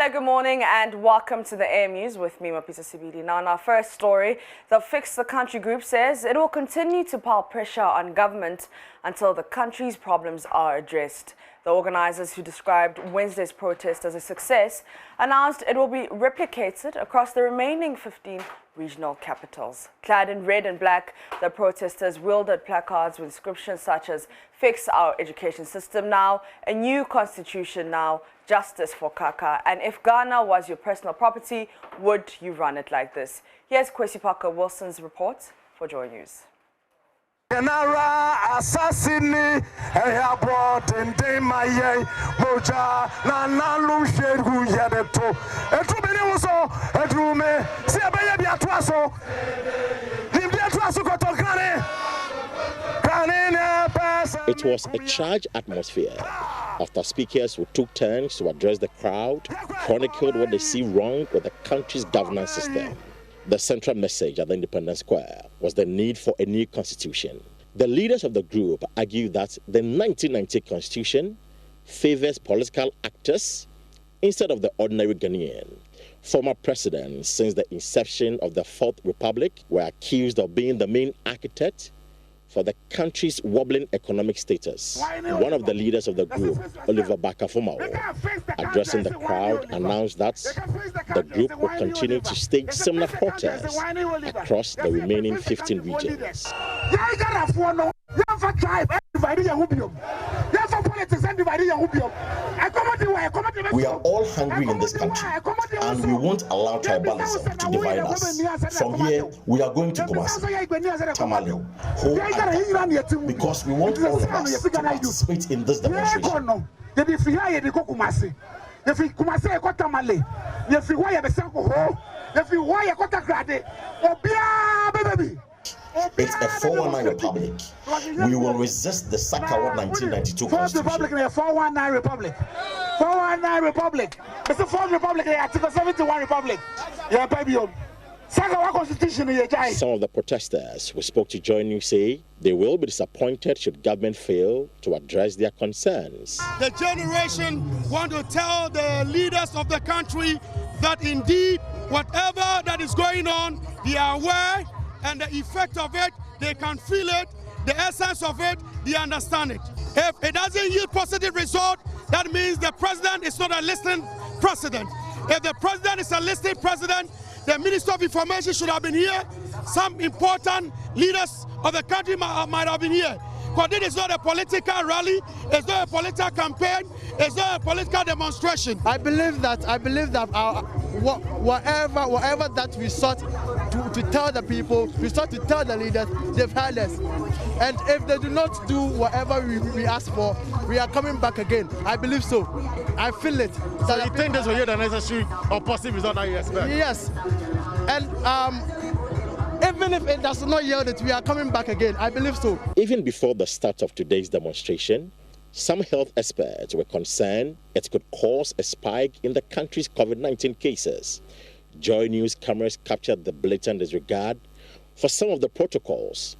Hi, good morning and welcome to the AM News with me, Mapisa Sibili. Now, in our first story, the Fix the Country group says it will continue to pile pressure on government until the country's problems are addressed. The organizers, who described Wednesday's protest as a success, announced it will be replicated across the remaining 15 regional capitals. Clad in red and black, the protesters wielded placards with inscriptions such as "Fix our education system now," "A new constitution now," "Justice for Kaka," and "If Ghana was your personal property, would you run it like this?" Here's Kwesi Parker Wilson's report for Joy News. It was a charged atmosphere after speakers who took turns to address the crowd chronicled what they see wrong with the country's governance system. The central message at the Independence Square was the need for a new constitution. The leaders of the group argued that the 1990 constitution favors political actors instead of the ordinary Ghanaian. Former presidents since the inception of the Fourth Republic were accused of being the main architect for the country's wobbling economic status. One of the leaders of the group, Oliver Bakafumao, addressing the crowd, announced that the group will continue to stage similar protests across the remaining 15 regions. We are all hungry in this country, and we won't allow tribalism to divide us. From here, we are going to Kumasi, Tamale, Ho, and because we want all of us to participate in this demonstration. It's a 419 republic. We will resist the Sakawa 1992 constitution. Republic and a 419 republic. 419 republic. It's the fourth republic, Article 71 republic. Yeah, baby. Sakawa constitution. Some of the protesters who spoke to JoyNews say they will be disappointed should government fail to address their concerns. The generation want to tell the leaders of the country that indeed whatever that is going on, they are aware, and the effect of it, they can feel it, the essence of it, they understand it. If it doesn't yield positive result, that means the president is not a listening president. If the president is a listening president, the Minister of Information should have been here. Some important leaders of the country might have been here. Because this is not a political rally, it's not a political campaign, it's not a political demonstration. I believe that whatever that we sought to tell the people, we sought to tell the leaders, they've heard us. And if they do not do whatever we ask for, we are coming back again. I believe so. I feel it. So you think this will yield the necessary or positive result that you expect? Yes. And even if it does not yield it, we are coming back again. I believe so. Even before the start of today's demonstration, some health experts were concerned it could cause a spike in the country's COVID-19 cases. JoyNews cameras captured the blatant disregard for some of the protocols.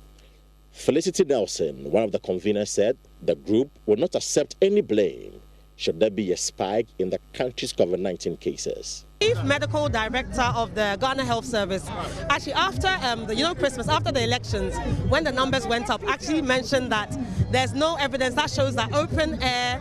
Felicity Nelson, one of the conveners, said the group will not accept any blame should there be a spike in the country's COVID-19 cases. Chief Medical Director of the Ghana Health Service, actually after Christmas, after the elections, when the numbers went up, actually mentioned that there's no evidence that shows that open air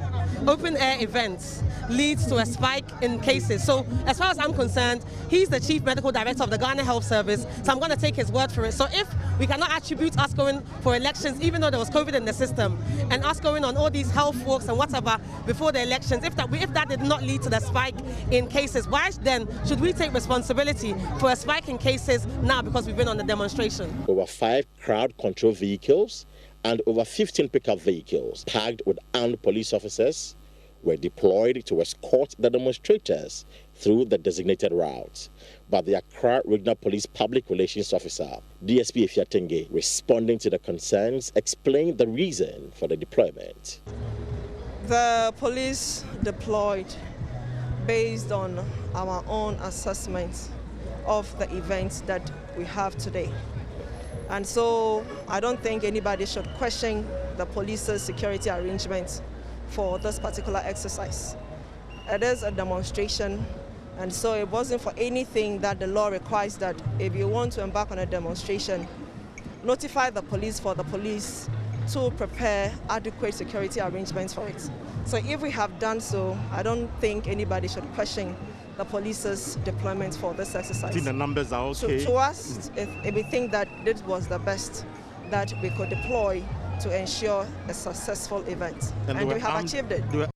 events leads to a spike in cases. So as far as I'm concerned, he's the Chief Medical Director of the Ghana Health Service, so I'm going to take his word for it. So if we cannot attribute us going for elections, even though there was COVID in the system, and us going on all these health walks and whatever before the elections, if that did not lead to the spike in cases, why then should we take responsibility for a spike in cases now because we've been on the demonstration? Over 5 crowd control vehicles and over 15 pickup vehicles packed with armed police officers were deployed to escort the demonstrators through the designated routes. But the Accra Regional Police Public Relations Officer, DSP Efiatenge, responding to the concerns, explained the reason for the deployment. The police deployed based on our own assessments of the events that we have today. And so I don't think anybody should question the police's security arrangements for this particular exercise. It is a demonstration And so it wasn't for anything that the law requires that if you want to embark on a demonstration, notify the police for the police to prepare adequate security arrangements for it. So if we have done so, I don't think anybody should question the police's deployment for this exercise. I think the numbers are okay. To us, if we think that this was the best that we could deploy to ensure a successful event. And we have achieved it.